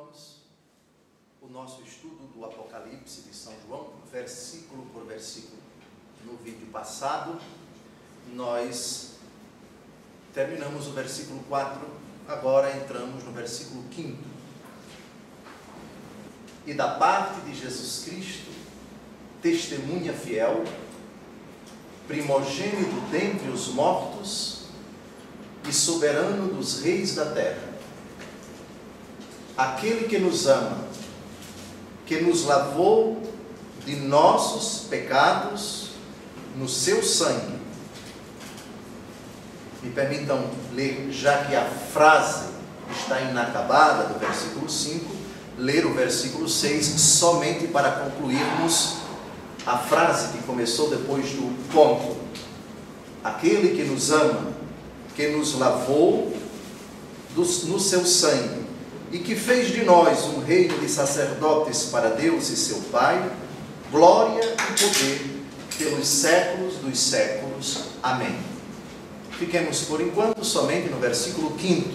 Continuamos o nosso estudo do Apocalipse de São João, versículo por versículo. No vídeo passado, nós terminamos o versículo 4, agora entramos no versículo 5. E da parte de Jesus Cristo, testemunha fiel, primogênito dentre os mortos e soberano dos reis da terra, aquele que nos ama, que nos lavou de nossos pecados no seu sangue. Me permitam ler, já que a frase está inacabada do versículo 5, ler o versículo 6 somente para concluirmos a frase que começou depois do ponto. Aquele que nos ama, que nos lavou no seu sangue, e que fez de nós um reino de sacerdotes para Deus e seu Pai, glória e poder pelos séculos dos séculos. Amém. Fiquemos por enquanto somente no versículo 5.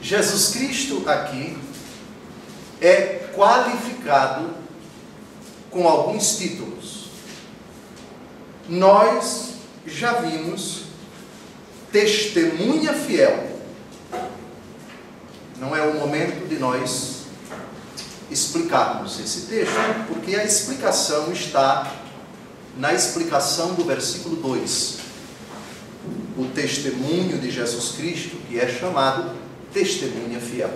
Jesus Cristo aqui é qualificado com alguns títulos. Nós já vimos testemunha fiel. Não é o momento de nós explicarmos esse texto, porque a explicação está na explicação do versículo 2. O testemunho de Jesus Cristo, que é chamado testemunha fiel.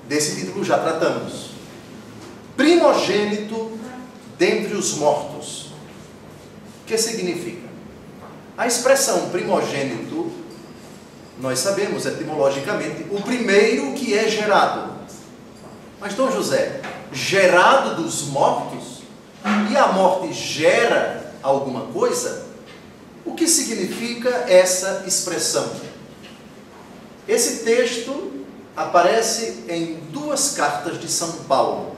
Desse título já tratamos. Primogênito dentre os mortos. O que significa? A expressão primogênito, nós sabemos etimologicamente, o primeiro que é gerado. Mas Dom José, gerado dos mortos? E a morte gera alguma coisa? O que significa essa expressão? Esse texto aparece em 2 cartas de São Paulo.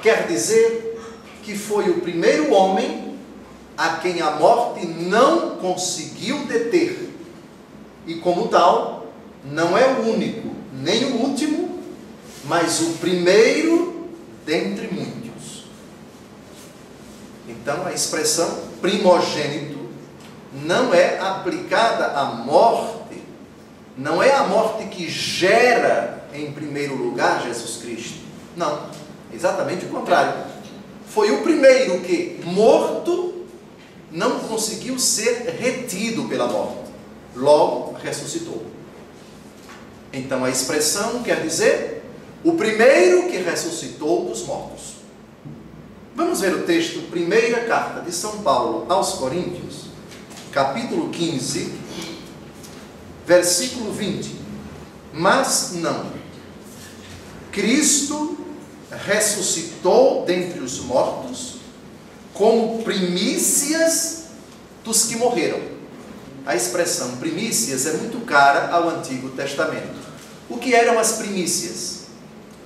Quer dizer que foi o primeiro homem a quem a morte não conseguiu deter. E como tal, não é o único, nem o último, mas o primeiro dentre muitos. Então, a expressão primogênito não é aplicada à morte, não é a morte que gera, em primeiro lugar, Jesus Cristo. Não, exatamente o contrário. Foi o primeiro que, morto, não conseguiu ser retido pela morte. Logo, ressuscitou. Então, a expressão quer dizer o primeiro que ressuscitou dos mortos. Vamos ver o texto, primeira carta de São Paulo aos Coríntios, capítulo 15, versículo 20. Mas não. Cristo ressuscitou dentre os mortos como primícias dos que morreram. A expressão primícias é muito cara ao Antigo Testamento. O que eram as primícias?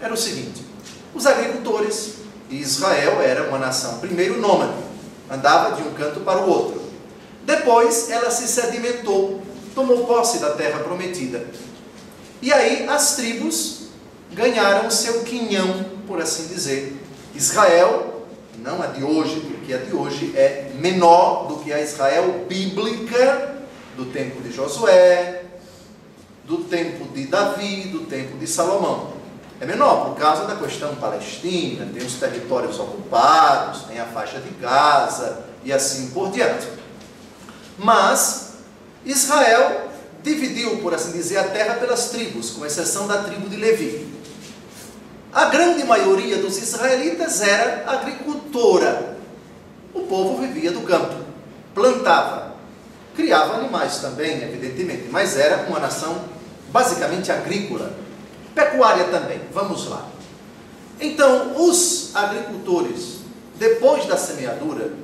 Era o seguinte: os agricultores, e Israel era uma nação primeiro nômade, andava de um canto para o outro. Depois ela se sedimentou, tomou posse da terra prometida. E aí as tribos ganharam seu quinhão, por assim dizer. Israel, não a de hoje, porque a de hoje é menor do que a Israel bíblica, do tempo de Josué, do tempo de Davi, do tempo de Salomão. É menor por causa da questão palestina, tem os territórios ocupados, tem a faixa de Gaza e assim por diante. Mas Israel dividiu, por assim dizer, a terra pelas tribos, com exceção da tribo de Levi. A grande maioria dos israelitas era agricultora. O povo vivia do campo, plantava, criava animais também, evidentemente, mas era uma nação basicamente agrícola, pecuária também. Vamos lá. Então, os agricultores, depois da semeadura,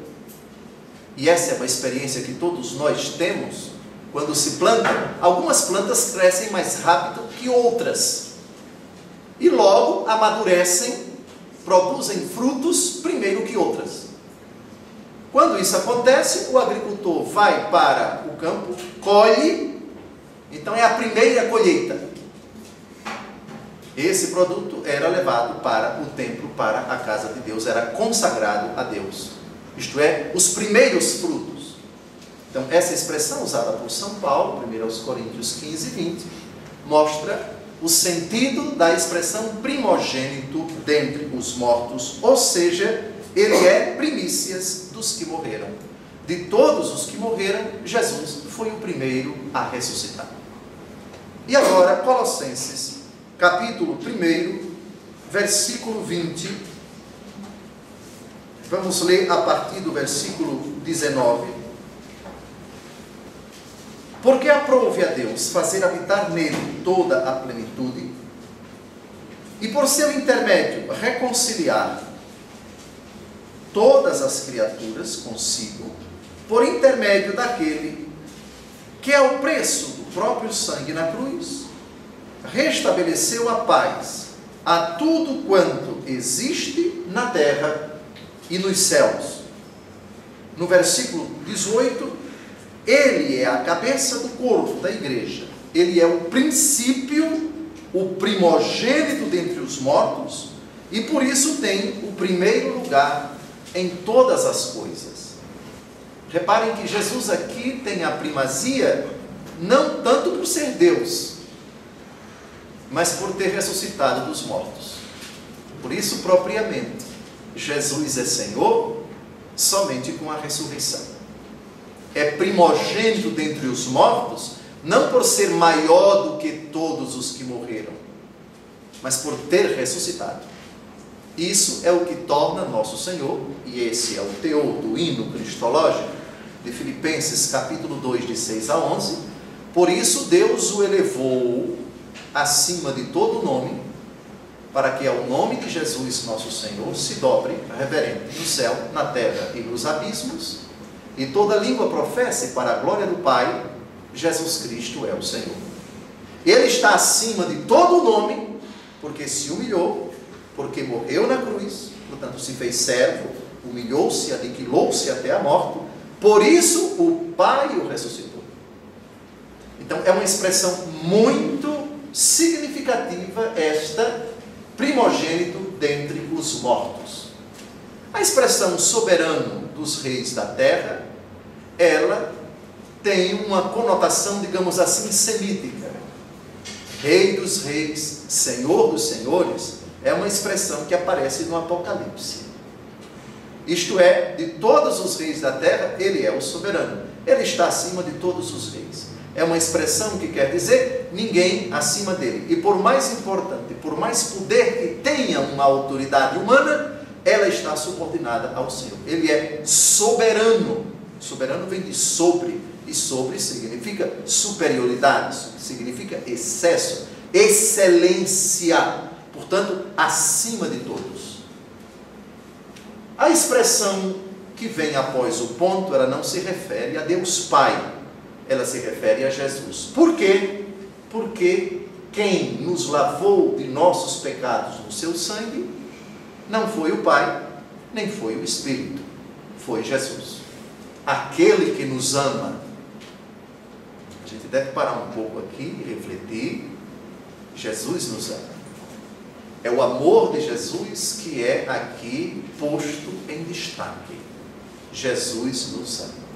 e essa é uma experiência que todos nós temos, quando se planta, algumas plantas crescem mais rápido que outras, e logo amadurecem, produzem frutos primeiro que outras. Quando isso acontece, o agricultor vai para o campo, colhe, então é a primeira colheita. Esse produto era levado para o templo, para a casa de Deus, era consagrado a Deus. Isto é, os primeiros frutos. Então, essa expressão usada por São Paulo, 1 Coríntios 15, 20, mostra o sentido da expressão primogênito dentre os mortos, ou seja, ele é primícias dos que morreram. De todos os que morreram, Jesus foi o primeiro a ressuscitar. E agora, Colossenses, capítulo 1, versículo 20. Vamos ler a partir do versículo 19. Porque aprouve a Deus fazer habitar nele toda a plenitude, e por seu intermédio reconciliar todas as criaturas consigo, por intermédio daquele que é o preço do próprio sangue na cruz, restabeleceu a paz a tudo quanto existe na terra e nos céus. No versículo 18, ele é a cabeça do corpo da igreja. Ele é o princípio, o primogênito dentre os mortos, e por isso tem o primeiro lugar em todas as coisas. Reparem que Jesus aqui tem a primazia, não tanto por ser Deus, mas por ter ressuscitado dos mortos. Por isso, propriamente, Jesus é Senhor somente com a ressurreição. É primogênito dentre os mortos, não por ser maior do que todos os que morreram, mas por ter ressuscitado. Isso é o que torna nosso Senhor, e esse é o teor do hino cristológico de Filipenses capítulo 2, de 6 a 11. Por isso Deus o elevou acima de todo nome, para que ao nome de Jesus nosso Senhor se dobre reverente no céu, na terra e nos abismos, e toda língua professe para a glória do Pai, Jesus Cristo é o Senhor. Ele está acima de todo nome, porque se humilhou, porque morreu na cruz, portanto se fez servo, humilhou-se, aniquilou-se até a morte, por isso o Pai o ressuscitou. Então é uma expressão muito significativa esta, primogênito dentre os mortos. A expressão soberano dos reis da terra, ela tem uma conotação, digamos assim, semítica. Rei dos reis, Senhor dos senhores, é uma expressão que aparece no Apocalipse. Isto é, de todos os reis da terra, ele é o soberano. Ele está acima de todos os reis. É uma expressão que quer dizer ninguém acima dele. E por mais importante, por mais poder que tenha uma autoridade humana, ela está subordinada ao Senhor. Ele é soberano. Soberano vem de sobre, e sobre significa superioridade, significa excesso, excelência, portanto, acima de todos. A expressão que vem após o ponto, ela não se refere a Deus Pai, ela se refere a Jesus. Por quê? Porque quem nos lavou de nossos pecados no seu sangue não foi o Pai, nem foi o Espírito, foi Jesus. Aquele que nos ama. A gente deve parar um pouco aqui e refletir. Jesus nos ama. É o amor de Jesus que é aqui posto em destaque. Jesus nos ama.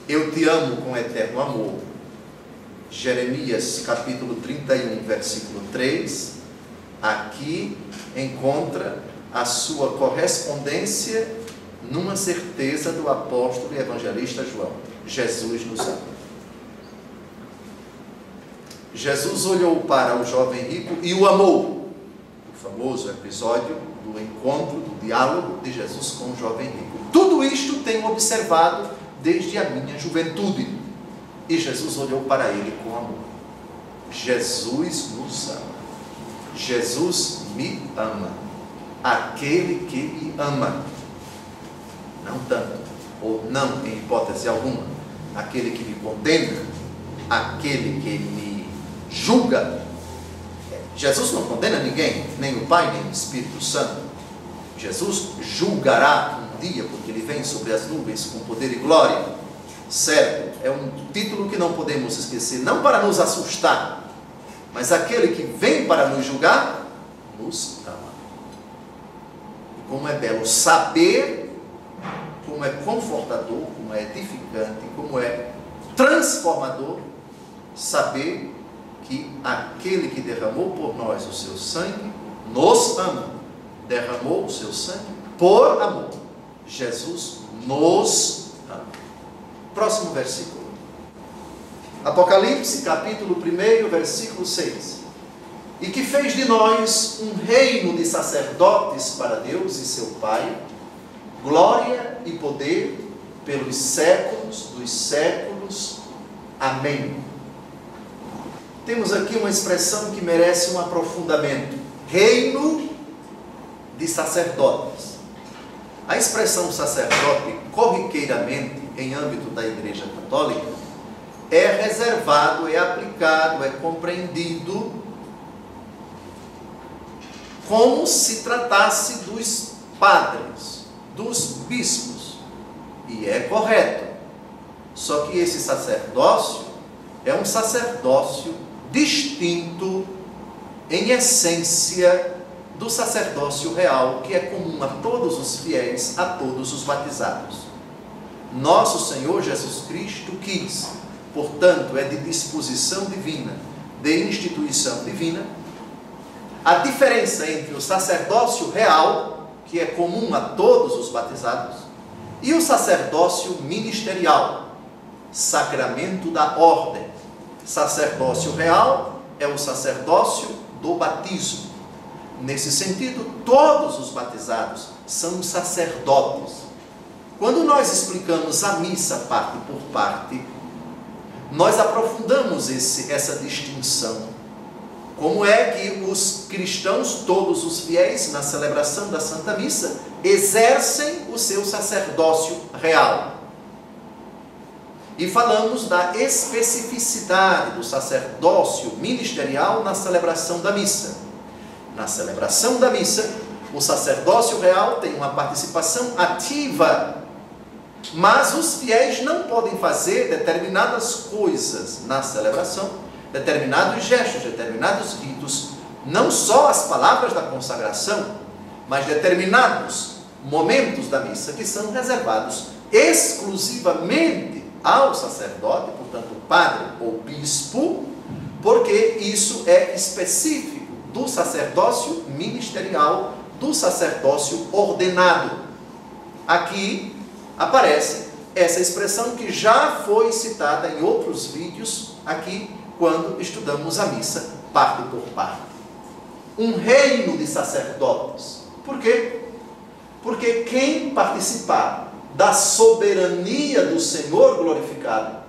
Eu te amo com eterno amor. Jeremias capítulo 31, versículo 3. Aqui encontra a sua correspondência numa certeza do apóstolo e evangelista João. Jesus nos ama. Jesus olhou para o jovem rico e o amou. O famoso episódio do encontro, do diálogo de Jesus com o jovem rico. Tudo isto tenho observado desde a minha juventude. E Jesus olhou para ele com amor. Jesus nos ama. Jesus me ama. Aquele que me ama. Não tanto, ou não em hipótese alguma, aquele que me condena, aquele que me julga. Jesus não condena ninguém, nem o Pai, nem o Espírito Santo. Jesus julgará um dia, porque ele vem sobre as nuvens com poder e glória. Certo, é um título que não podemos esquecer, não para nos assustar, mas aquele que vem para nos julgar, nos ama. E como é belo saber, como é confortador, como é edificante, como é transformador, saber que aquele que derramou por nós o seu sangue, nos ama, derramou o seu sangue por amor. Jesus nos ama. Próximo versículo. Apocalipse, capítulo 1, versículo 6. E que fez de nós um reino de sacerdotes para Deus e seu Pai, glória e poder pelos séculos dos séculos. Amém. Temos aqui uma expressão que merece um aprofundamento. Reino de sacerdotes. A expressão sacerdote, corriqueiramente, em âmbito da Igreja Católica, é reservado, é aplicado, é compreendido como se tratasse dos padres, dos bispos. E é correto. Só que esse sacerdócio é um sacerdócio distinto em essência do sacerdócio real, que é comum a todos os fiéis, a todos os batizados. Nosso Senhor Jesus Cristo quis, portanto, é de disposição divina, de instituição divina, a diferença entre o sacerdócio real, que é comum a todos os batizados, e o sacerdócio ministerial, sacramento da ordem. Sacerdócio real é o sacerdócio do batismo. Nesse sentido, todos os batizados são sacerdotes. Quando nós explicamos a missa parte por parte, nós aprofundamos essa distinção. Como é que os cristãos, todos os fiéis, na celebração da Santa Missa, exercem o seu sacerdócio real. E falamos da especificidade do sacerdócio ministerial na celebração da missa. Na celebração da missa, o sacerdócio real tem uma participação ativa, mas os fiéis não podem fazer determinadas coisas na celebração, determinados gestos, determinados ritos, não só as palavras da consagração, mas determinados momentos da missa que são reservados exclusivamente ao sacerdote, portanto, padre ou bispo, porque isso é específico do sacerdócio ministerial, do sacerdócio ordenado. Aqui aparece essa expressão que já foi citada em outros vídeos, aqui quando estudamos a missa parte por parte. Um reino de sacerdotes. Por quê? Porque quem participar da soberania do Senhor glorificado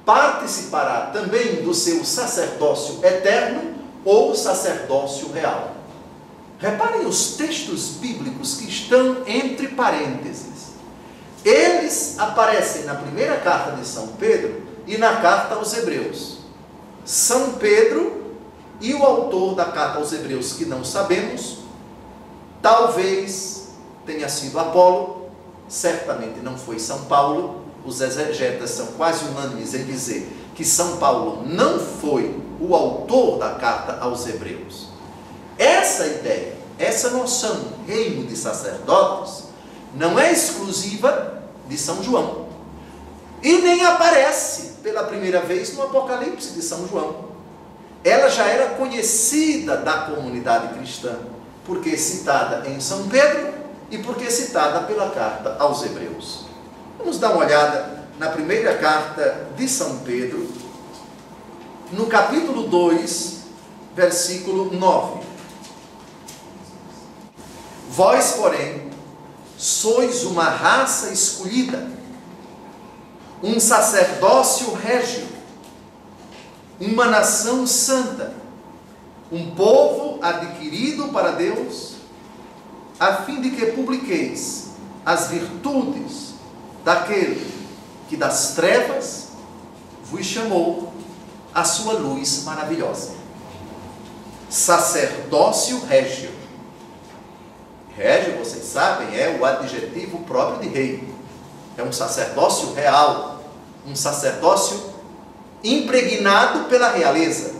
participará também do seu sacerdócio eterno ou sacerdócio real. Reparem os textos bíblicos que estão entre parênteses. Eles aparecem na primeira carta de São Pedro e na carta aos Hebreus. São Pedro e o autor da carta aos Hebreus, que não sabemos, talvez tenha sido Apolo, certamente não foi São Paulo. Os exegetas são quase unânimes em dizer que São Paulo não foi o autor da carta aos Hebreus. Essa ideia, essa noção, reino de sacerdotes, não é exclusiva de São João. E nem aparece pela primeira vez no Apocalipse de São João. Ela já era conhecida da comunidade cristã, porque é citada em São Pedro e porque é citada pela carta aos Hebreus. Vamos dar uma olhada na primeira carta de São Pedro, no capítulo 2, versículo 9. Vós, porém, sois uma raça escolhida, um sacerdócio régio, uma nação santa, um povo adquirido para Deus, a fim de que publiqueis as virtudes daquele que das trevas vos chamou a sua luz maravilhosa. Sacerdócio régio. Régio, vocês sabem, é o adjetivo próprio de rei. É um sacerdócio real, um sacerdócio impregnado pela realeza.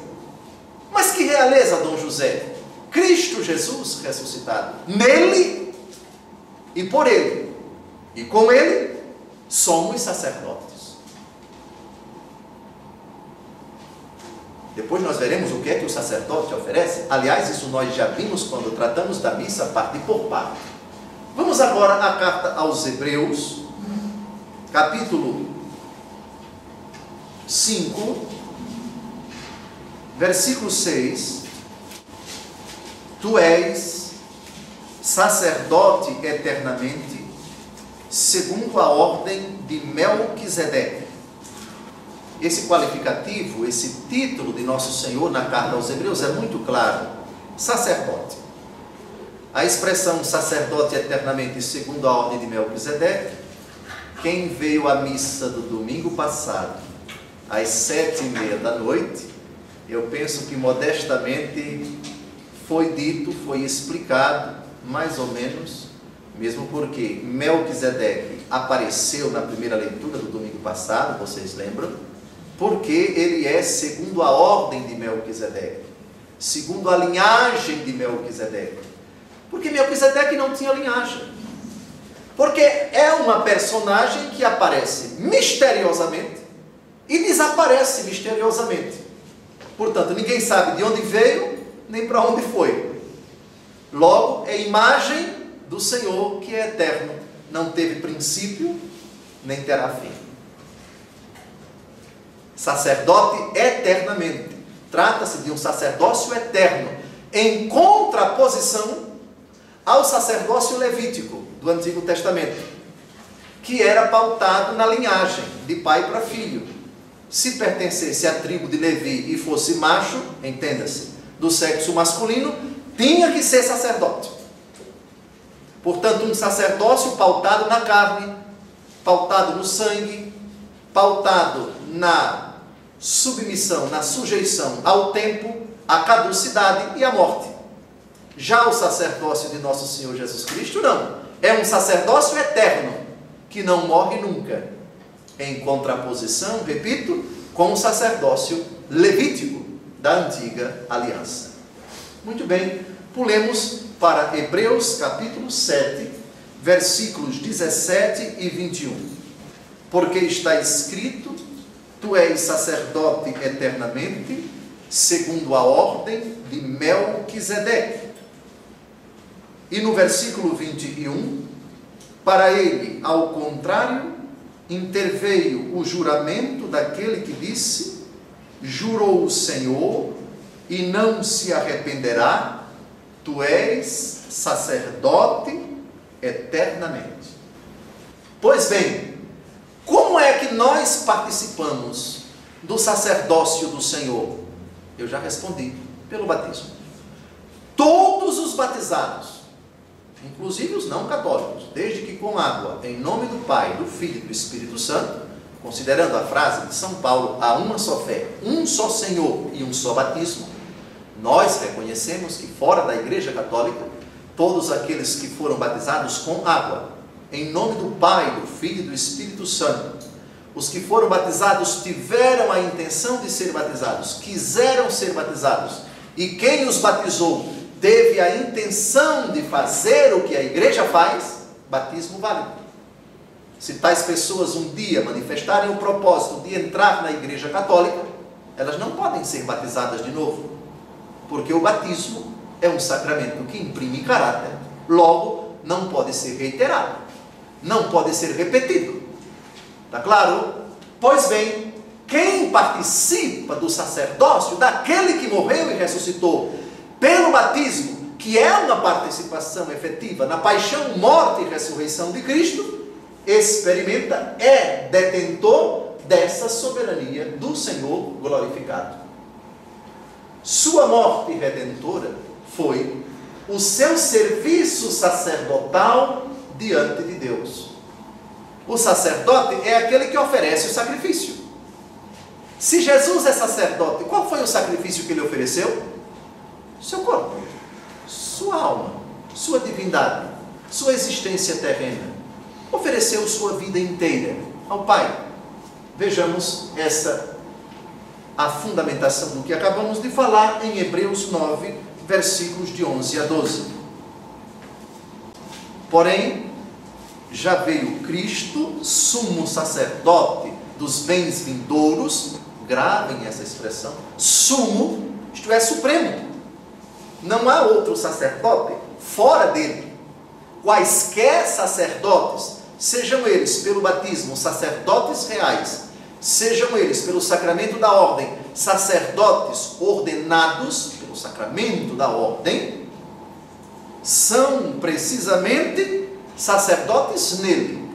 Mas que realeza, Dom José? Cristo Jesus ressuscitado. Nele e por ele. E com ele somos sacerdotes. Depois nós veremos o que é que o sacerdote oferece. Aliás, isso nós já vimos quando tratamos da missa parte por parte. Vamos agora à carta aos Hebreus, capítulo 5, versículo 6. Tu és sacerdote eternamente, segundo a ordem de Melquisedeque. Esse qualificativo, esse título de Nosso Senhor na carta aos Hebreus é muito claro: sacerdote. A expressão sacerdote eternamente segundo a ordem de Melquisedeque, quem veio à missa do domingo passado, às 7h30 da noite, eu penso que modestamente foi dito, foi explicado, mais ou menos, mesmo porque Melquisedeque apareceu na primeira leitura do domingo passado, vocês lembram? Porque ele é segundo a ordem de Melquisedeque, segundo a linhagem de Melquisedeque. Porque Melquisedeque não tinha linhagem. Porque é uma personagem que aparece misteriosamente e desaparece misteriosamente. Portanto, ninguém sabe de onde veio, nem para onde foi. Logo, é imagem do Senhor que é eterno. Não teve princípio, nem terá fim. Sacerdote eternamente. Trata-se de um sacerdócio eterno, em contraposição ao sacerdócio levítico do Antigo Testamento, que era pautado na linhagem, de pai para filho. Se pertencesse à tribo de Levi e fosse macho, entenda-se, do sexo masculino, tinha que ser sacerdote. Portanto, um sacerdócio pautado na carne, pautado no sangue, pautado na submissão, na sujeição ao tempo, à caducidade e à morte. Já o sacerdócio de Nosso Senhor Jesus Cristo, não. É um sacerdócio eterno, que não morre nunca. Em contraposição, repito, com o sacerdócio levítico da antiga aliança. Muito bem, pulemos para Hebreus capítulo 7, versículos 17 e 21. Porque está escrito: tu és sacerdote eternamente, segundo a ordem de Melquisedeque. E no versículo 21, para ele, ao contrário, interveio o juramento daquele que disse: jurou o Senhor e não se arrependerá, tu és sacerdote eternamente. Pois bem, como é que nós participamos do sacerdócio do Senhor? Eu já respondi: pelo batismo. Todos os batizados, inclusive os não católicos, desde que com água, em nome do Pai, do Filho e do Espírito Santo, considerando a frase de São Paulo, há uma só fé, um só Senhor e um só batismo, nós reconhecemos que fora da Igreja Católica, todos aqueles que foram batizados com água, em nome do Pai, do Filho e do Espírito Santo, os que foram batizados tiveram a intenção de ser batizados, quiseram ser batizados, e quem os batizou teve a intenção de fazer o que a igreja faz, batismo válido. Se tais pessoas um dia manifestarem o propósito de entrar na Igreja Católica, elas não podem ser batizadas de novo, porque o batismo é um sacramento que imprime caráter, logo não pode ser reiterado, não pode ser repetido. Está claro? Pois bem, quem participa do sacerdócio daquele que morreu e ressuscitou pelo batismo, que é uma participação efetiva na paixão, morte e ressurreição de Cristo, experimenta, é detentor dessa soberania do Senhor glorificado. Sua morte redentora foi o seu serviço sacerdotal diante de Deus. O sacerdote é aquele que oferece o sacrifício. Se Jesus é sacerdote, qual foi o sacrifício que ele ofereceu? Seu corpo, sua alma, sua divindade, sua existência terrena. Ofereceu sua vida inteira ao Pai. Vejamos essa a fundamentação do que acabamos de falar em Hebreus 9, versículos de 11 a 12. Porém, já veio Cristo, sumo sacerdote dos bens vindouros, gravem essa expressão, sumo, isto é, supremo. Não há outro sacerdote fora dele. Quaisquer sacerdotes, sejam eles pelo batismo sacerdotes reais, sejam eles pelo sacramento da ordem sacerdotes ordenados pelo sacramento da ordem, são precisamente sacerdotes nele.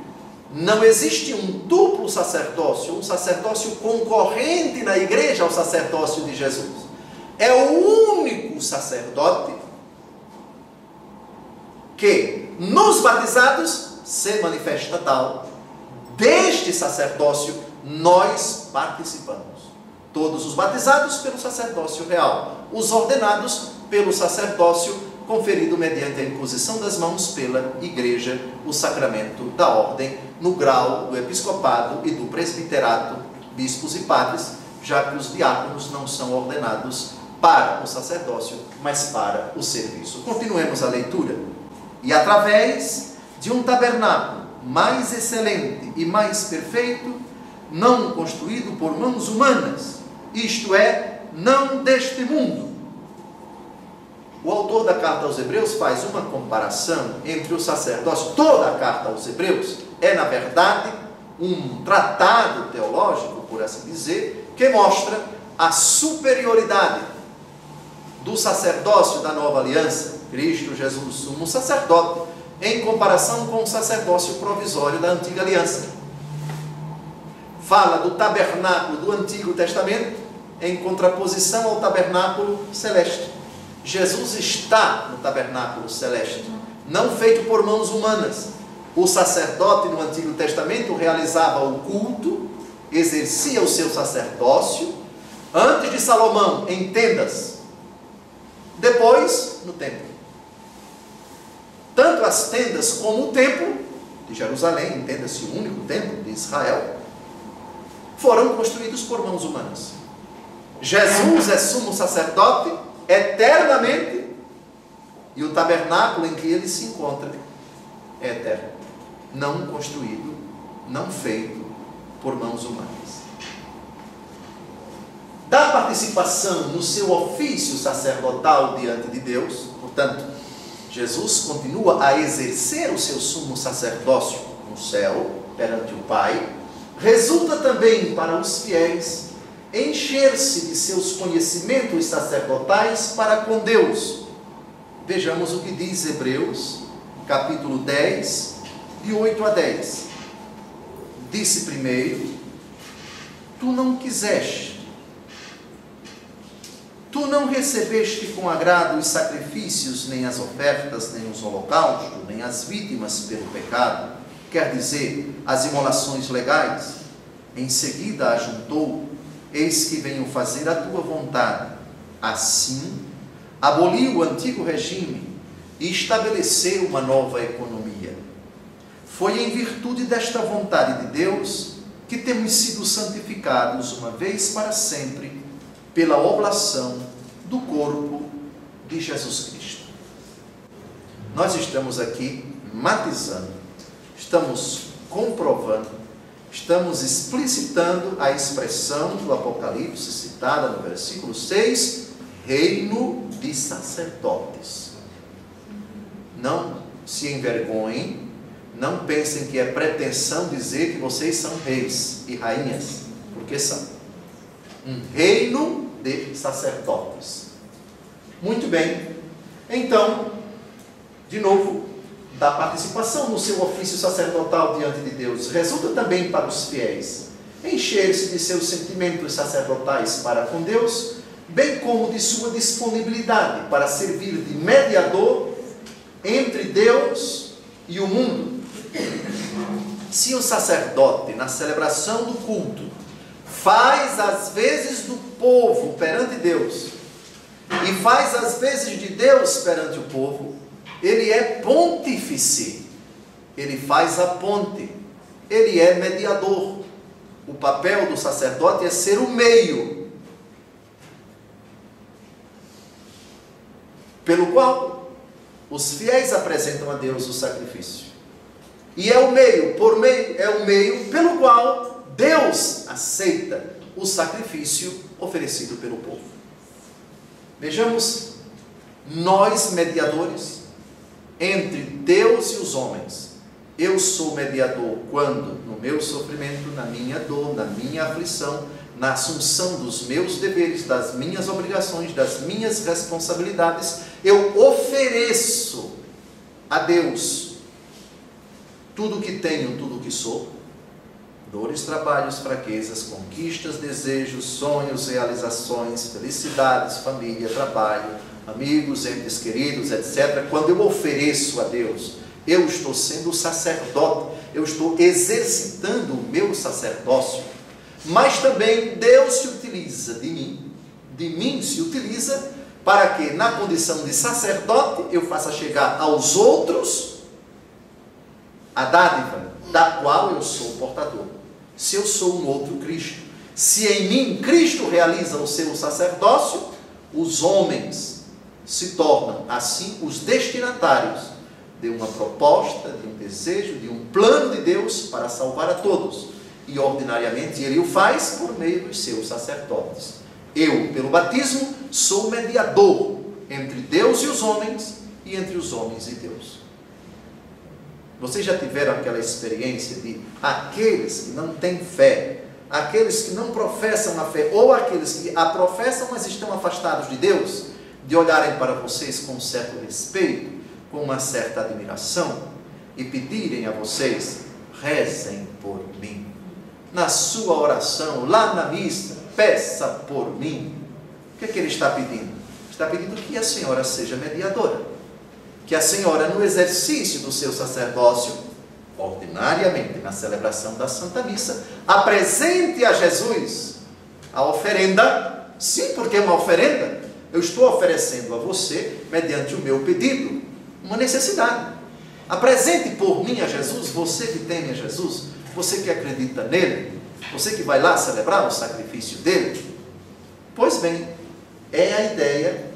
Não existe um duplo sacerdócio, um sacerdócio concorrente na igreja ao sacerdócio de Jesus. É o único sacerdote que nos batizados se manifesta tal. Deste sacerdócio nós participamos. Todos os batizados pelo sacerdócio real, os ordenados pelo sacerdócio conferido mediante a imposição das mãos pela igreja, o sacramento da ordem, no grau do episcopado e do presbiterato, bispos e padres, já que os diáconos não são ordenados para o sacerdócio, mas para o serviço. Continuemos a leitura. E através de um tabernáculo mais excelente e mais perfeito, não construído por mãos humanas, isto é, não deste mundo. O autor da carta aos Hebreus faz uma comparação entre o sacerdócio. Toda a carta aos Hebreus é, na verdade, um tratado teológico, por assim dizer, que mostra a superioridade do sacerdócio da nova aliança, Cristo Jesus, sumo sacerdote, em comparação com o sacerdócio provisório da antiga aliança. Fala do tabernáculo do Antigo Testamento em contraposição ao tabernáculo celeste. Jesus está no tabernáculo celeste, não feito por mãos humanas. O sacerdote no Antigo Testamento realizava o culto, exercia o seu sacerdócio, antes de Salomão, em tendas, depois no templo. Tanto as tendas como o templo de Jerusalém, entenda-se o único templo de Israel, foram construídos por mãos humanas. Jesus é sumo sacerdote eternamente, e o tabernáculo em que ele se encontra é eterno, não construído, não feito por mãos humanas. Da participação no seu ofício sacerdotal diante de Deus, portanto, Jesus continua a exercer o seu sumo sacerdócio no céu, perante o Pai, resulta também para os fiéis encher-se de seus conhecimentos sacerdotais para com Deus. Vejamos o que diz Hebreus, capítulo 10, de 8 a 10. Disse primeiro: tu não quiseste, tu não recebeste com agrado os sacrifícios, nem as ofertas, nem os holocaustos, nem as vítimas pelo pecado, quer dizer, as imolações legais. Em seguida ajuntou: eis que venho fazer a tua vontade. Assim, aboliu o antigo regime e estabeleceu uma nova economia. Foi em virtude desta vontade de Deus que temos sido santificados uma vez para sempre pela oblação do corpo de Jesus Cristo. Nós estamos aqui matizando, estamos comprovando, estamos explicitando a expressão do Apocalipse citada no versículo 6, reino de sacerdotes. Não se envergonhem, não pensem que é pretensão dizer que vocês são reis e rainhas, porque são um reino de sacerdotes. Muito bem, então, de novo, da participação no seu ofício sacerdotal diante de Deus, resulta também para os fiéis encher-se de seus sentimentos sacerdotais para com Deus, bem como de sua disponibilidade para servir de mediador entre Deus e o mundo. Se o sacerdote, na celebração do culto, faz as vezes do povo perante Deus e faz as vezes de Deus perante o povo, ele é pontífice, ele faz a ponte, ele é mediador. O papel do sacerdote é ser o meio pelo qual os fiéis apresentam a Deus o sacrifício. E é o meio pelo qual Deus aceita o sacrifício oferecido pelo povo. Vejamos, nós mediadores entre Deus e os homens. Eu sou mediador quando, no meu sofrimento, na minha dor, na minha aflição, na assunção dos meus deveres, das minhas obrigações, das minhas responsabilidades, eu ofereço a Deus tudo o que tenho, tudo o que sou, dores, trabalhos, fraquezas, conquistas, desejos, sonhos, realizações, felicidades, família, trabalho, amigos, entes queridos, etc. Quando eu ofereço a Deus, eu estou sendo sacerdote, eu estou exercitando o meu sacerdócio, mas também Deus se utiliza de mim se utiliza para que, na condição de sacerdote, eu faça chegar aos outros a dádiva da qual eu sou portador. Se eu sou um outro Cristo, se em mim Cristo realiza o seu sacerdócio, os homens se tornam assim os destinatários de uma proposta, de um desejo, de um plano de Deus para salvar a todos. E ordinariamente Ele o faz por meio dos seus sacerdotes. Eu, pelo batismo, sou mediador entre Deus e os homens e entre os homens e Deus. Vocês já tiveram aquela experiência de aqueles que não têm fé, aqueles que não professam a fé, ou aqueles que a professam, mas estão afastados de Deus, de olharem para vocês com um certo respeito, com uma certa admiração, e pedirem a vocês: rezem por mim. Na sua oração, lá na missa, peça por mim. O que é que ele está pedindo? Está pedindo que a senhora seja mediadora. Que a senhora, no exercício do seu sacerdócio, ordinariamente na celebração da Santa Missa, apresente a Jesus a oferenda. Sim, porque é uma oferenda. Eu estou oferecendo a você, mediante o meu pedido, uma necessidade. Apresente por mim a Jesus, você que teme a Jesus, você que acredita nele, você que vai lá celebrar o sacrifício dele. Pois bem, é a ideia,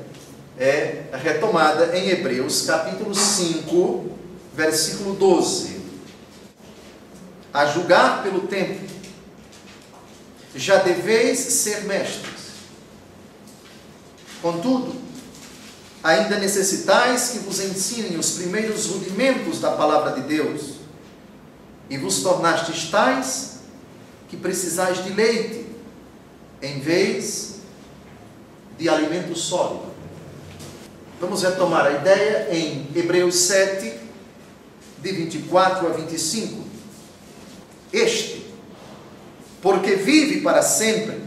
é retomada em Hebreus capítulo 5, versículo 12. A julgar pelo tempo, já deveis ser mestres. Contudo, ainda necessitais que vos ensinem os primeiros rudimentos da palavra de Deus, e vos tornastes tais que precisais de leite, em vez de alimento sólido. Vamos retomar a ideia em Hebreus 7, de 24 a 25. Este, porque vive para sempre,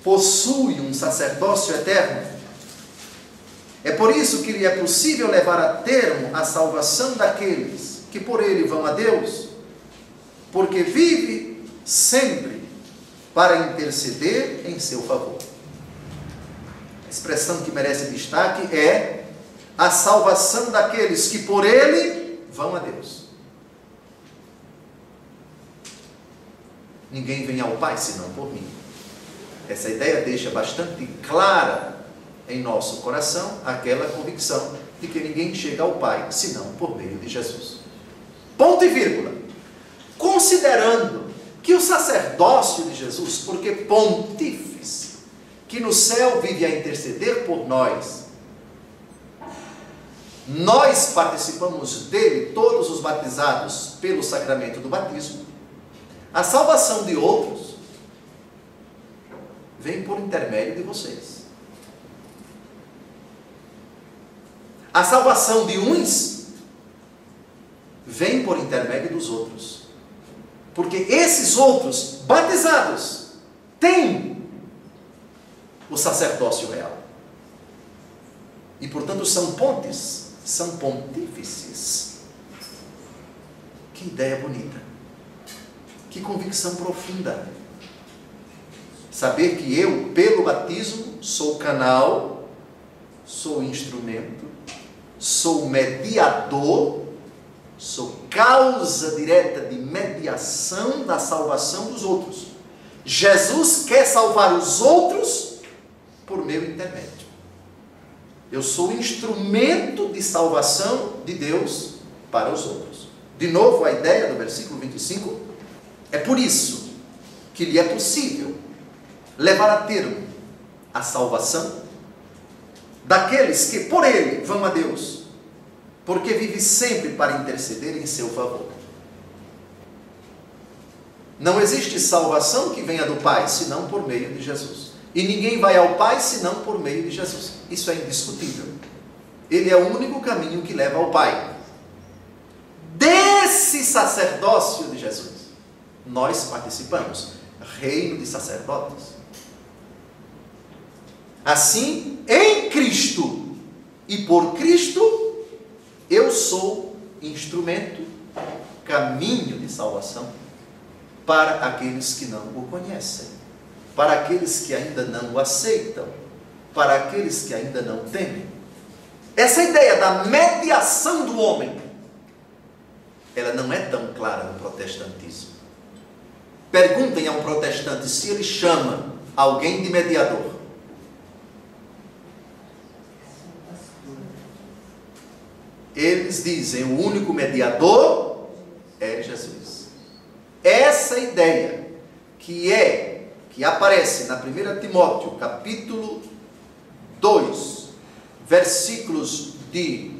possui um sacerdócio eterno. É por isso que lhe é possível levar a termo a salvação daqueles que por ele vão a Deus, porque vive sempre para interceder em seu favor. A expressão que merece destaque é a salvação daqueles que por ele vão a Deus. Ninguém vem ao Pai senão por mim. Essa ideia deixa bastante clara em nosso coração aquela convicção de que ninguém chega ao Pai senão por meio de Jesus. Ponto e vírgula. Considerando que o sacerdócio de Jesus, porque pontífice, que no céu vive a interceder por nós, nós participamos dele, todos os batizados pelo sacramento do batismo. A salvação de outros vem por intermédio de vocês. A salvação de uns vem por intermédio dos outros. Porque esses outros batizados têm o sacerdócio real. E, portanto, são pontes, são pontífices. Que ideia bonita. Que convicção profunda. Saber que eu, pelo batismo, sou canal, sou instrumento, sou mediador, sou causa direta de mediação da salvação dos outros. Jesus quer salvar os outros por meu intermédio. Eu sou instrumento de salvação de Deus para os outros. De novo, a ideia do versículo 25 é por isso que lhe é possível levar a termo a salvação daqueles que por ele vão a Deus, porque vive sempre para interceder em seu favor. Não existe salvação que venha do Pai, senão por meio de Jesus. E ninguém vai ao Pai, senão por meio de Jesus. Isso é indiscutível. Ele é o único caminho que leva ao Pai. Desse sacerdócio de Jesus, nós participamos. Reino de sacerdotes. Assim, em Cristo e por Cristo, eu sou instrumento, caminho de salvação para aqueles que não o conhecem, para aqueles que ainda não o aceitam, para aqueles que ainda não temem. Essa ideia da mediação do homem, ela não é tão clara no protestantismo. Perguntem a um protestante se ele chama alguém de mediador. Eles dizem, o único mediador é Jesus. Essa ideia que aparece na 1 Timóteo, capítulo 2, versículos de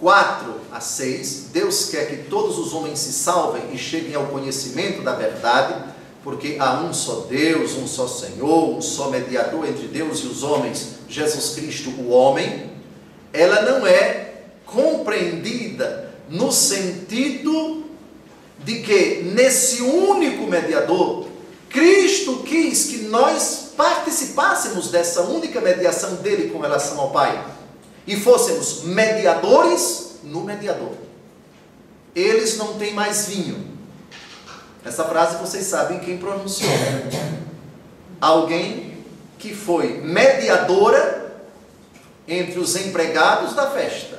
4 a 6, Deus quer que todos os homens se salvem e cheguem ao conhecimento da verdade, porque há um só Deus, um só Senhor, um só mediador entre Deus e os homens, Jesus Cristo, o homem. Ela não é compreendida no sentido de que nesse único mediador, Cristo quis que nós participássemos dessa única mediação dele com relação ao Pai e fôssemos mediadores no mediador. Eles não têm mais vinho. Essa frase vocês sabem quem pronunciou. Alguém que foi mediadora entre os empregados da festa,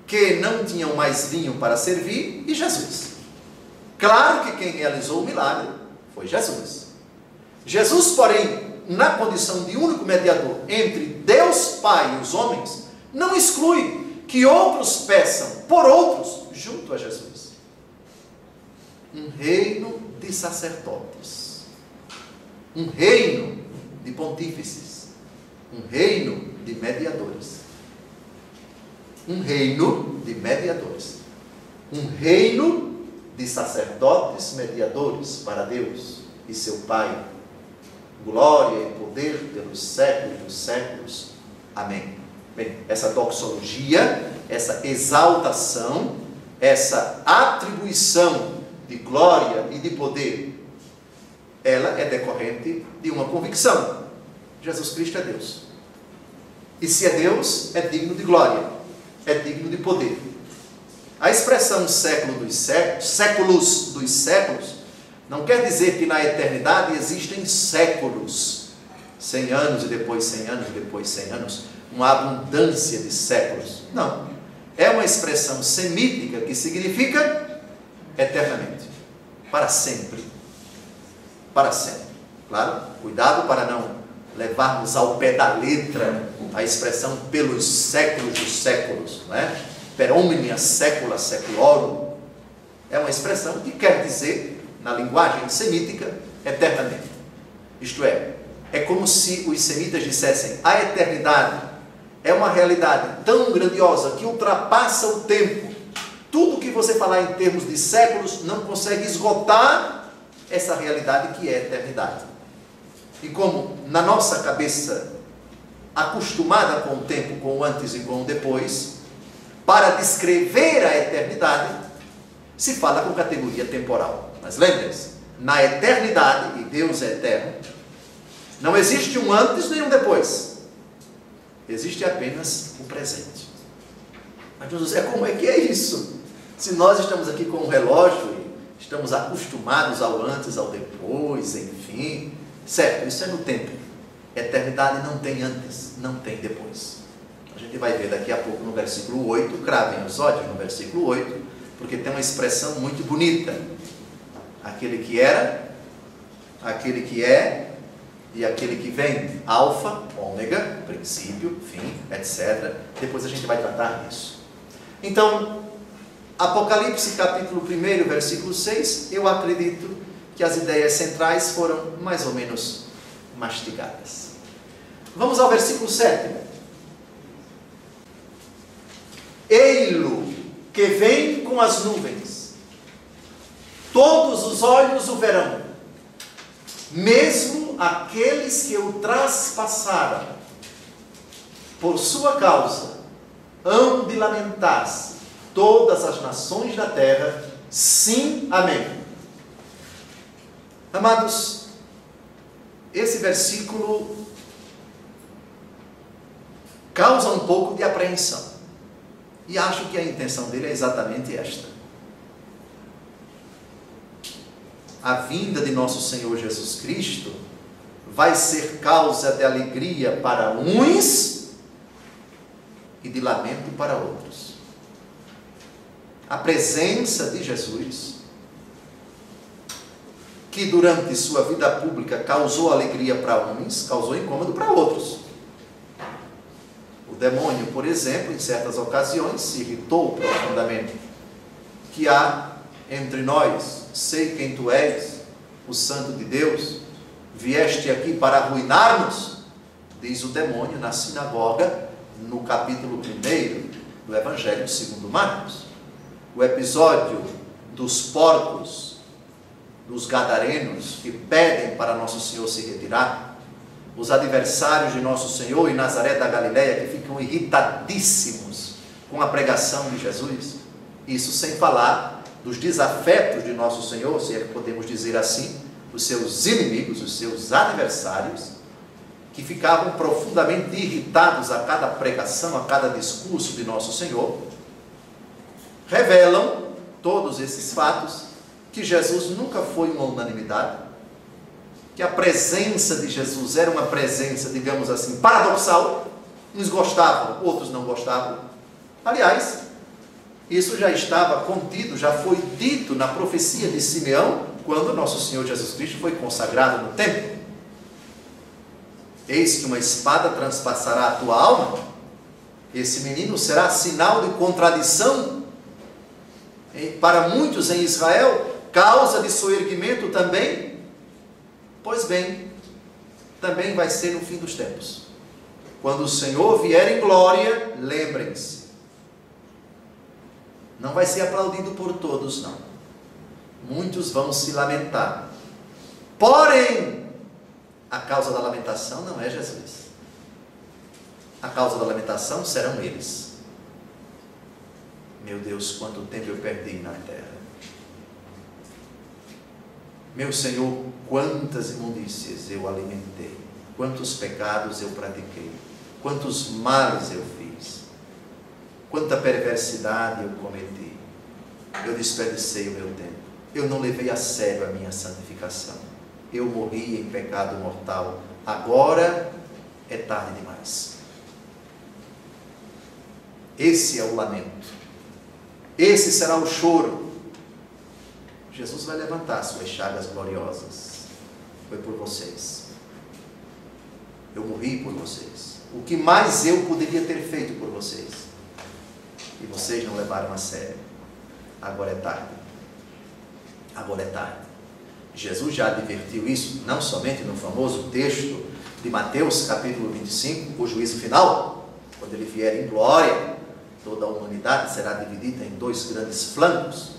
que não tinham mais vinho para servir, e Jesus. Claro que quem realizou o milagre foi Jesus. Jesus, porém, na condição de único mediador entre Deus Pai e os homens, não exclui que outros peçam por outros junto a Jesus. Um reino de sacerdotes, um reino de pontífices, um reino de mediadores. Um reino de mediadores, um reino de sacerdotes mediadores para Deus e seu Pai. Glória e poder pelos séculos dos séculos. Amém. Bem, essa doxologia, essa exaltação, essa atribuição de glória e de poder, ela é decorrente de uma convicção: Jesus Cristo é Deus. E se é Deus, é digno de glória, é digno de poder. A expressão séculos dos séculos, não quer dizer que na eternidade existem séculos, 100 anos e depois 100 anos e depois 100 anos, uma abundância de séculos. Não. É uma expressão semítica que significa eternamente, para sempre. Para sempre. Claro, cuidado para não levarmos ao pé da letra a expressão pelos séculos dos séculos, não é? Per omnia secula seculorum. É uma expressão que quer dizer, na linguagem semítica, eternamente. Isto é como se os semitas dissessem: a eternidade é uma realidade tão grandiosa que ultrapassa o tempo. Tudo que você falar em termos de séculos não consegue esgotar essa realidade que é a eternidade. E como na nossa cabeça, acostumada com o tempo, com o antes e com o depois, para descrever a eternidade, se fala com categoria temporal. Mas lembre-se, na eternidade, e Deus é eterno, não existe um antes nem um depois. Existe apenas o presente. Mas José, como é que é isso? Se nós estamos aqui com um relógio e estamos acostumados ao antes, ao depois, enfim. Certo, isso é no tempo. Eternidade não tem antes, não tem depois. A gente vai ver daqui a pouco no versículo 8, cravem os olhos no versículo 8, porque tem uma expressão muito bonita. Aquele que era, aquele que é E aquele que vem, alfa, ômega, princípio, fim, etc. Depois a gente vai tratar disso. Então, Apocalipse capítulo 1, versículo 6, eu acredito que as ideias centrais foram mais ou menos mastigadas. Vamos ao versículo 7. Ei-lo que vem com as nuvens, todos os olhos o verão, mesmo aqueles que o traspassaram. Por sua causa hão de lamentar-se todas as nações da terra. Sim, amém. Amados, esse versículo causa um pouco de apreensão. E acho que a intenção dele é exatamente esta. A vinda de nosso Senhor Jesus Cristo vai ser causa de alegria para uns e de lamento para outros. A presença de Jesus, que durante sua vida pública causou alegria para uns, causou incômodo para outros. O demônio, por exemplo, em certas ocasiões, se irritou profundamente. Que há entre nós, sei quem tu és, o Santo de Deus, vieste aqui para arruinar-nos, diz o demônio na sinagoga, no capítulo 1 do Evangelho segundo Marcos. O episódio dos porcos, dos gadarenos, que pedem para Nosso Senhor se retirar, os adversários de Nosso Senhor em Nazaré da Galileia, que ficam irritadíssimos com a pregação de Jesus, isso sem falar dos desafetos de Nosso Senhor, se é que podemos dizer assim, os seus inimigos, os seus adversários, que ficavam profundamente irritados a cada pregação, a cada discurso de Nosso Senhor, revelam todos esses fatos, que Jesus nunca foi uma unanimidade, que a presença de Jesus era uma presença, digamos assim, paradoxal. Uns gostavam, outros não gostavam. Aliás, isso já estava contido, já foi dito na profecia de Simeão, quando nosso Senhor Jesus Cristo foi consagrado no templo. Eis que uma espada transpassará a tua alma, esse menino será sinal de contradição para muitos em Israel, causa de soerguimento também. Pois bem, também vai ser no fim dos tempos. Quando o Senhor vier em glória, lembrem-se, não vai ser aplaudido por todos, não. Muitos vão se lamentar. Porém, a causa da lamentação não é Jesus. A causa da lamentação serão eles. Meu Deus, quanto tempo eu perdi na terra. Meu Senhor, quantas imundícias eu alimentei, quantos pecados eu pratiquei, quantos males eu fiz, quanta perversidade eu cometi. Eu desperdicei o meu tempo, eu não levei a sério a minha santificação, eu morri em pecado mortal, agora é tarde demais. Esse é o lamento, esse será o choro. Jesus vai levantar suas chagas gloriosas. Foi por vocês. Eu morri por vocês. O que mais eu poderia ter feito por vocês? E vocês não levaram a sério. Agora é tarde. Agora é tarde. Jesus já advertiu isso, não somente no famoso texto de Mateus, capítulo 25, o juízo final, quando ele vier em glória, toda a humanidade será dividida em dois grandes flancos.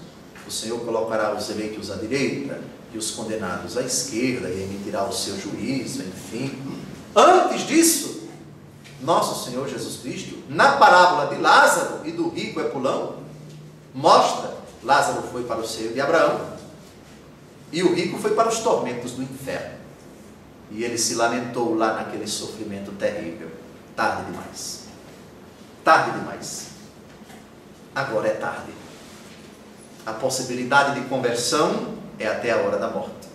O Senhor colocará os eleitos à direita e os condenados à esquerda e emitirá o seu juízo, enfim. Antes disso, nosso Senhor Jesus Cristo, na parábola de Lázaro e do rico Epulão, mostra, Lázaro foi para o seio de Abraão e o rico foi para os tormentos do inferno. E ele se lamentou lá naquele sofrimento terrível. Tarde demais. Tarde demais. Agora é tarde. A possibilidade de conversão é até a hora da morte.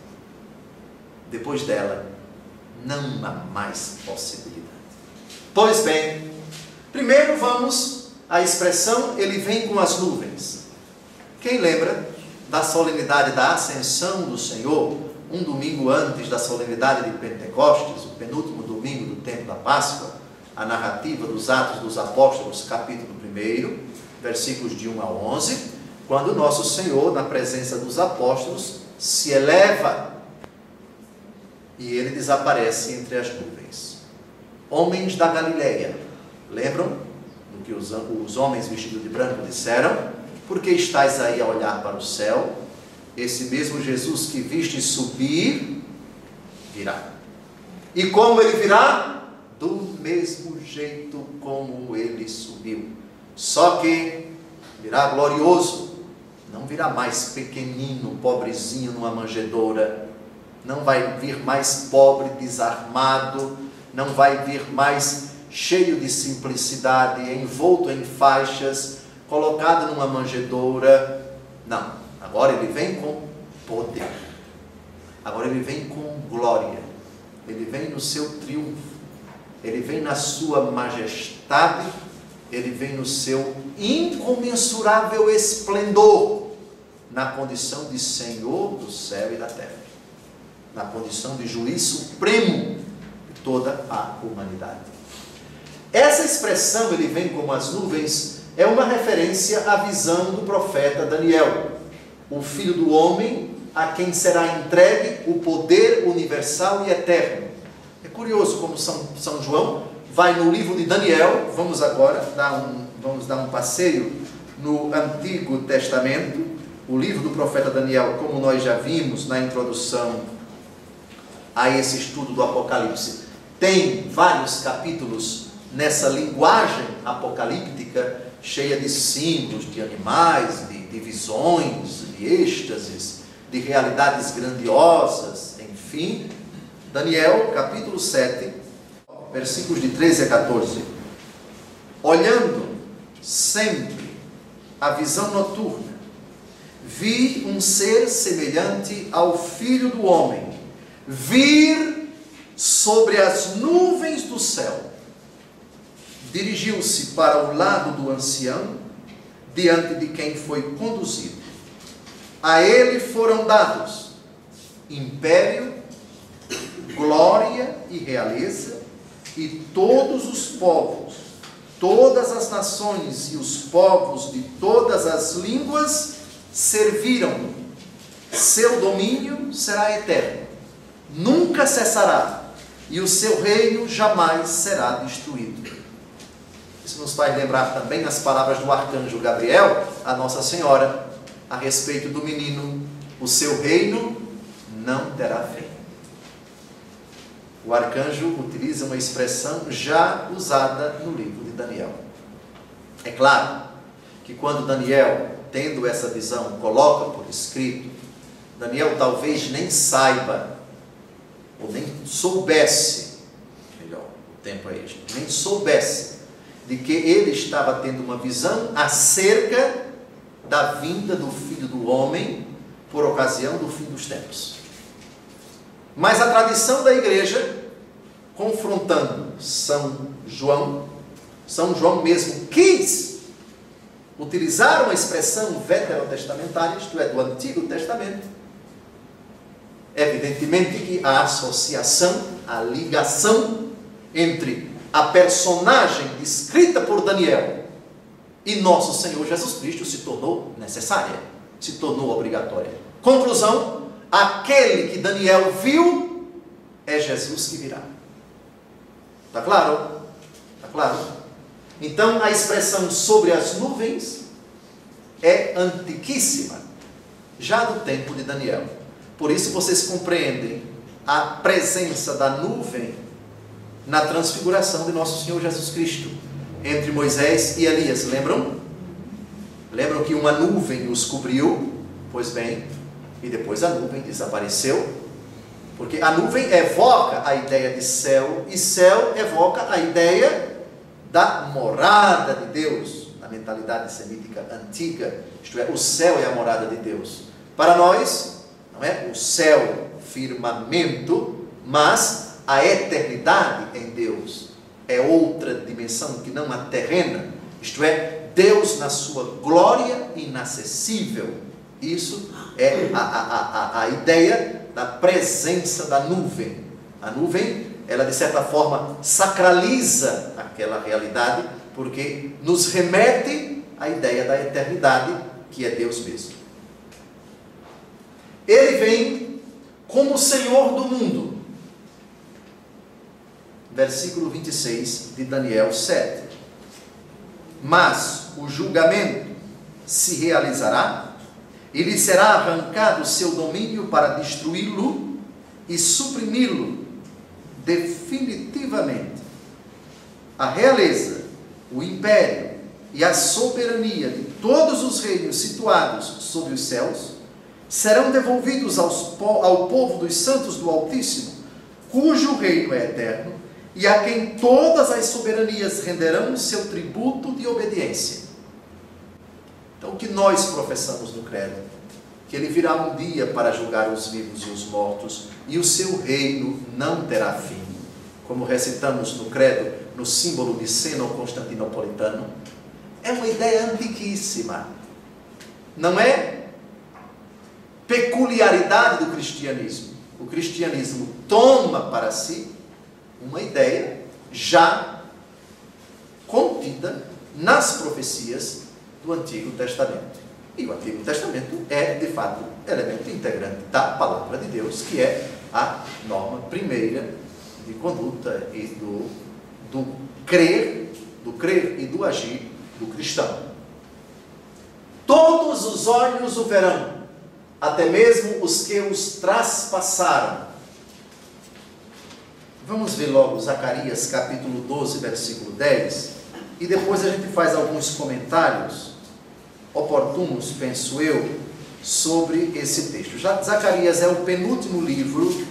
Depois dela, não há mais possibilidade. Pois bem, primeiro vamos à expressão, ele vem com as nuvens. Quem lembra da solenidade da ascensão do Senhor, um domingo antes da solenidade de Pentecostes, o penúltimo domingo do tempo da Páscoa, a narrativa dos Atos dos Apóstolos, capítulo 1, versículos de 1 a 11, quando nosso Senhor, na presença dos apóstolos, se eleva e ele desaparece entre as nuvens. Homens da Galileia, lembram do que os homens vestidos de branco disseram? Por que estáis aí a olhar para o céu? Esse mesmo Jesus que viste subir, virá. E como ele virá? Do mesmo jeito como ele subiu. Só que virá glorioso. Não virá mais pequenino, pobrezinho numa manjedoura. Não vai vir mais pobre, desarmado. Não vai vir mais cheio de simplicidade, envolto em faixas, colocado numa manjedoura. Não. Agora ele vem com poder. Agora ele vem com glória. Ele vem no seu triunfo. Ele vem na sua majestade. Ele vem no seu incomensurável esplendor, na condição de Senhor do céu e da terra, na condição de juiz supremo de toda a humanidade. Essa expressão, ele vem como as nuvens, é uma referência à visão do profeta Daniel, o filho do homem a quem será entregue o poder universal e eterno. É curioso como São João vai no livro de Daniel. Vamos agora dar um passeio no Antigo Testamento, o livro do profeta Daniel, como nós já vimos na introdução a esse estudo do Apocalipse. Tem vários capítulos nessa linguagem apocalíptica, cheia de símbolos, de animais, de visões, de êxtases, de realidades grandiosas, enfim. Daniel, capítulo 7, versículos de 13 a 14. Olhando sempre a visão noturna, vi um ser semelhante ao Filho do Homem vir sobre as nuvens do céu. Dirigiu-se para o lado do ancião, diante de quem foi conduzido. A ele foram dados império, glória e realeza, e todos os povos, todas as nações e os povos de todas as línguas serviram-no. Seu domínio será eterno, nunca cessará, e o seu reino jamais será destruído. Isso nos faz lembrar também as palavras do arcanjo Gabriel a Nossa Senhora a respeito do menino: o seu reino não terá fim. O arcanjo utiliza uma expressão já usada no livro de Daniel. É claro que quando Daniel, tendo essa visão, coloca por escrito, Daniel talvez nem saiba, ou nem soubesse, melhor, o tempo é este, nem soubesse de que ele estava tendo uma visão acerca da vinda do Filho do Homem por ocasião do fim dos tempos. Mas a tradição da igreja, confrontando São João mesmo quis utilizar uma expressão veterotestamentária, isto é, do Antigo Testamento. Evidentemente que a associação, a ligação entre a personagem descrita por Daniel e nosso Senhor Jesus Cristo se tornou necessária, se tornou obrigatória. Conclusão: aquele que Daniel viu é Jesus que virá. Está claro? Está claro? Então a expressão sobre as nuvens é antiquíssima, já do tempo de Daniel. Por isso vocês compreendem a presença da nuvem na transfiguração de nosso Senhor Jesus Cristo, entre Moisés e Elias. Lembram? Lembram que uma nuvem os cobriu? Pois bem, e depois a nuvem desapareceu, porque a nuvem evoca a ideia de céu, e céu evoca a ideia da morada de Deus, na mentalidade semítica antiga, isto é, o céu é a morada de Deus. Para nós, não é o céu, firmamento, mas a eternidade em Deus é outra dimensão que não a terrena, isto é, Deus na sua glória inacessível. Isso é a ideia da presença da nuvem. A nuvem, ela de certa forma sacraliza aquela realidade, porque nos remete à ideia da eternidade, que é Deus mesmo. Ele vem como Senhor do mundo. Versículo 26 de Daniel 7. Mas o julgamento se realizará, e lhe será arrancado o seu domínio para destruí-lo e suprimi-lo definitivamente. A realeza, o império e a soberania de todos os reinos situados sobre os céus serão devolvidos ao povo dos santos do Altíssimo, cujo reino é eterno, e a quem todas as soberanias renderão seu tributo de obediência. Então, o que nós professamos no credo? Que ele virá um dia para julgar os vivos e os mortos, e o seu reino não terá fim. Como recitamos no credo, no símbolo niceno-constantinopolitano, é uma ideia antiquíssima. Não é peculiaridade do cristianismo. O cristianismo toma para si uma ideia já contida nas profecias do Antigo Testamento. E o Antigo Testamento é, de fato, elemento integrante da palavra de Deus, que é a norma primeira de conduta e do crer e do agir do cristão. Todos os olhos o verão, até mesmo os que os traspassaram. Vamos ver logo Zacarias capítulo 12, versículo 10, e depois a gente faz alguns comentários oportunos, penso eu, sobre esse texto. Zacarias é o penúltimo livro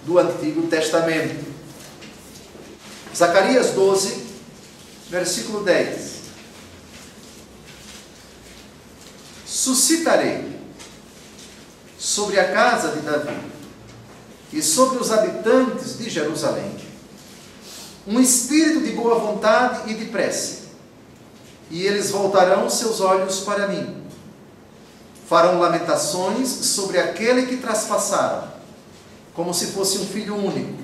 do Antigo Testamento. Zacarias 12, versículo 10. Suscitarei sobre a casa de Davi e sobre os habitantes de Jerusalém um espírito de boa vontade e de prece, e eles voltarão seus olhos para mim. Farão lamentações sobre aquele que traspassaram, como se fosse um filho único.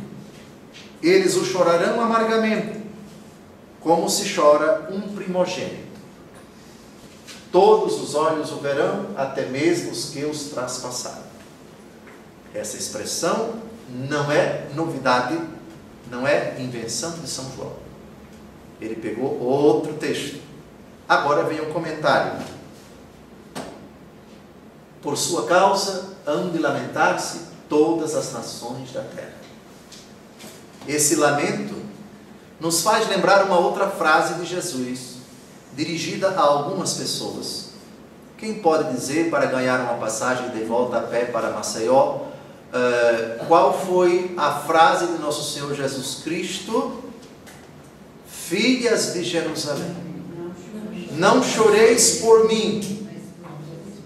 Eles o chorarão amargamente, como se chora um primogênito. Todos os olhos o verão, até mesmo os que os traspassaram. Essa expressão não é novidade, não é invenção de São João. Ele pegou outro texto. Agora vem um comentário. Por sua causa hão de lamentar-se todas as nações da terra. Esse lamento nos faz lembrar uma outra frase de Jesus, dirigida a algumas pessoas. Quem pode dizer, para ganhar uma passagem de volta a pé para Maceió, qual foi a frase de nosso Senhor Jesus Cristo? Filhas de Jerusalém, não choreis por mim,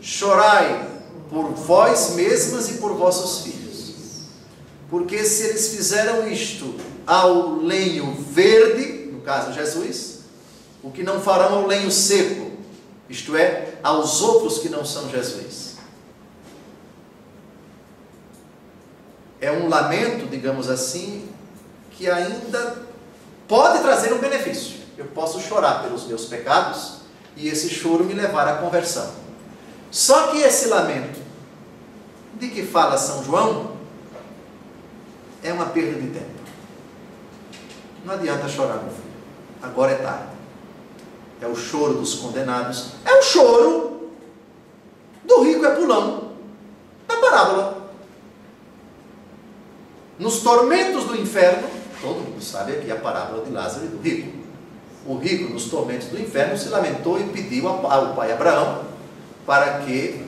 chorai por vós mesmas e por vossos filhos. Porque se eles fizeram isto ao lenho verde, no caso Jesus, o que não farão ao lenho seco, isto é, aos outros que não são Jesus. É um lamento, digamos assim, que ainda pode trazer um benefício. Eu posso chorar pelos meus pecados e esse choro me levar à conversão. Só que esse lamento de que fala São João é uma perda de tempo. Não adianta chorar, meu filho. Agora é tarde. É o choro dos condenados. É o choro do rico é pulão da parábola. Nos tormentos do inferno, todo mundo sabe aqui a parábola de Lázaro e do rico. O rico, nos tormentos do inferno, se lamentou e pediu ao pai Abraão para que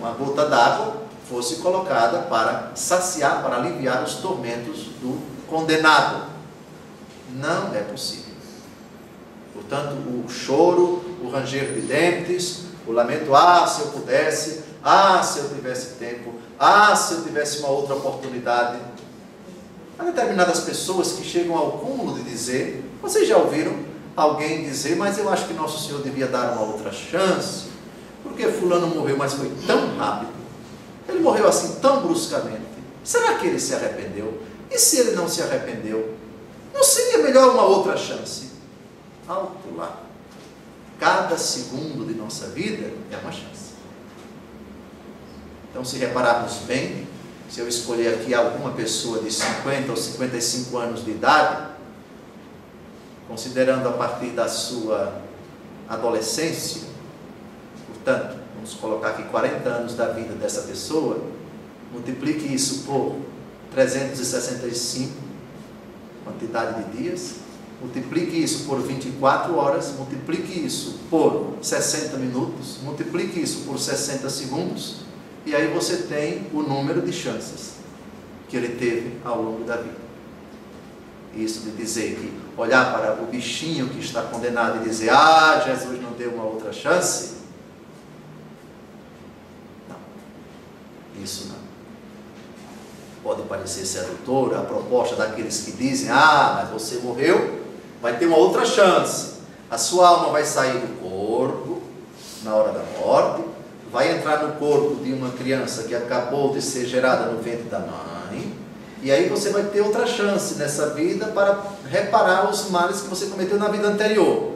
uma gota d'água fosse colocada para saciar, para aliviar os tormentos do condenado. Não é possível. Portanto, o choro, o ranger de dentes, o lamento, se eu pudesse, se eu tivesse tempo, se eu tivesse uma outra oportunidade. Há determinadas pessoas que chegam ao cúmulo de dizer, vocês já ouviram alguém dizer, mas eu acho que Nosso Senhor devia dar uma outra chance, porque fulano morreu, mas foi tão rápido. Ele morreu assim tão bruscamente. Será que ele se arrependeu? E se ele não se arrependeu? Não seria melhor uma outra chance? Alto lá. Cada segundo de nossa vida é uma chance. Então, se repararmos bem, se eu escolher aqui alguma pessoa de 50 ou 55 anos de idade, considerando a partir da sua adolescência, portanto, vamos colocar aqui 40 anos da vida dessa pessoa, multiplique isso por 365, quantidade de dias, multiplique isso por 24 horas, multiplique isso por 60 minutos, multiplique isso por 60 segundos, e aí você tem o número de chances que ele teve ao longo da vida. Isso de dizer que, olhar para o bichinho que está condenado e dizer, Jesus não deu uma outra chance, não, isso não. Pode parecer sedutora a proposta daqueles que dizem, mas você morreu, vai ter uma outra chance, a sua alma vai sair do corpo na hora da morte, vai entrar no corpo de uma criança que acabou de ser gerada no ventre da mãe, e aí você vai ter outra chance nessa vida para reparar os males que você cometeu na vida anterior.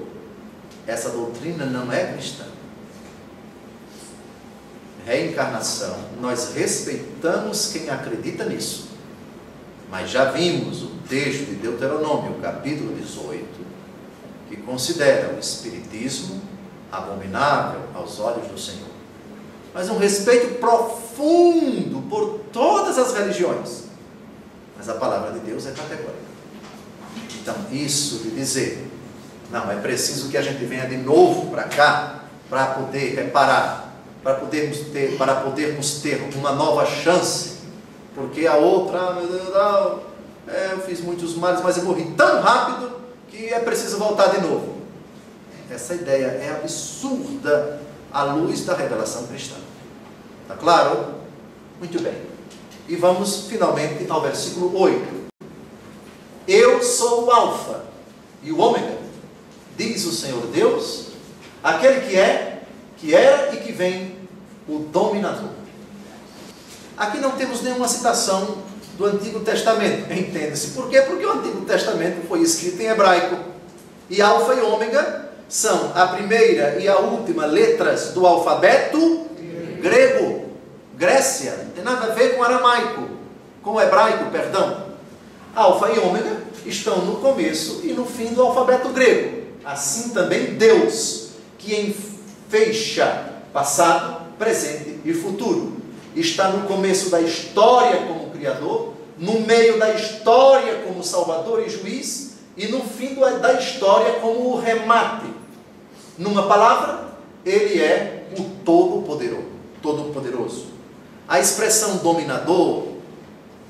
Essa doutrina não é cristã. Reencarnação, nós respeitamos quem acredita nisso, mas já vimos o texto de Deuteronômio, capítulo 18, que considera o espiritismo abominável aos olhos do Senhor. Mas um respeito profundo por todas as religiões, mas a palavra de Deus é categórica. Então, isso de dizer, não, é preciso que a gente venha de novo para cá, para poder reparar, para podermos ter uma nova chance, porque a outra, meu Deus, eu fiz muitos males, mas eu morri tão rápido que é preciso voltar de novo. Essa ideia é absurda à luz da revelação cristã. Está claro? Muito bem. E vamos finalmente ao versículo 8. Eu sou o Alfa e o Ômega, diz o Senhor Deus, aquele que é, que era e que vem, o dominador. Aqui não temos nenhuma citação do Antigo Testamento, entende-se. Por quê? Porque o Antigo Testamento foi escrito em hebraico, e Alfa e Ômega são a primeira e a última letras do alfabeto grego. Grécia, não tem nada a ver com aramaico, com hebraico, perdão. Alfa e Ômega estão no começo e no fim do alfabeto grego. Assim também Deus, que enfeixa passado, presente e futuro. Está no começo da história como Criador, no meio da história como Salvador e Juiz, e no fim da história como o remate. Numa palavra, Ele é o Todo-Poderoso. A expressão dominador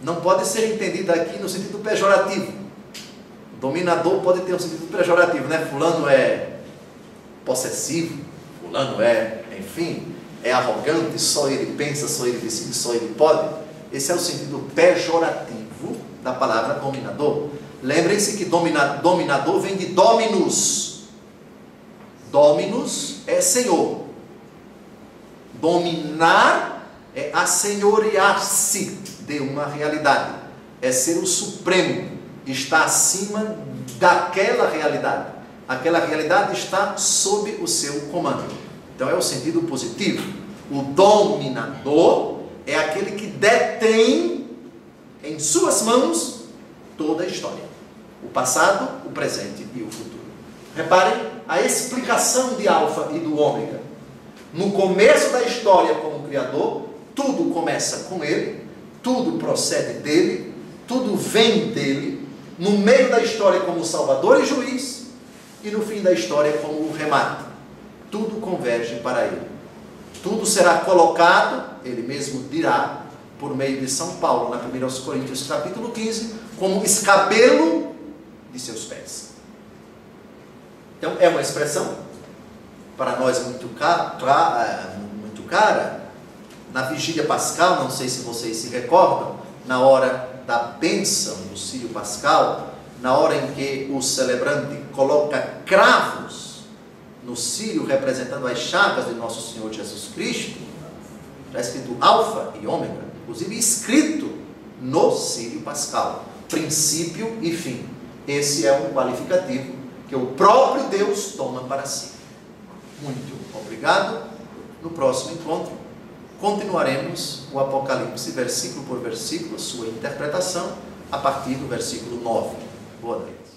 não pode ser entendida aqui no sentido pejorativo. Dominador pode ter um sentido pejorativo, né? Fulano é possessivo, fulano é, enfim, é arrogante, só ele pensa, só ele decide, só ele pode. Esse é o sentido pejorativo da palavra dominador. Lembrem-se que dominador vem de dominus. Dominus é senhor. Dominar é assenhorear-se de uma realidade. É ser o supremo. Está acima daquela realidade. Aquela realidade está sob o seu comando. Então é o sentido positivo. O dominador é aquele que detém em suas mãos toda a história. O passado, o presente e o futuro. Reparem a explicação de Alfa e do Ômega. No começo da história como Criador, tudo começa com Ele, tudo procede dEle, tudo vem dEle. No meio da história como Salvador e Juiz, e no fim da história como o remate. Tudo converge para Ele. Tudo será colocado, Ele mesmo dirá, por meio de São Paulo, na 1 Coríntios capítulo 15, como escabelo de seus pés. Então, é uma expressão, para nós muito cara, na vigília pascal, não sei se vocês se recordam, na hora da bênção do Círio Pascal, na hora em que o celebrante coloca cravos no círio representando as chagas de nosso Senhor Jesus Cristo, Está escrito alfa e ômega, inclusive escrito no Sírio Pascal, princípio e fim. Esse é um qualificativo que o próprio Deus toma para si. Muito obrigado. No próximo encontro, continuaremos o Apocalipse, versículo por versículo, sua interpretação, a partir do versículo 9. Boa noite.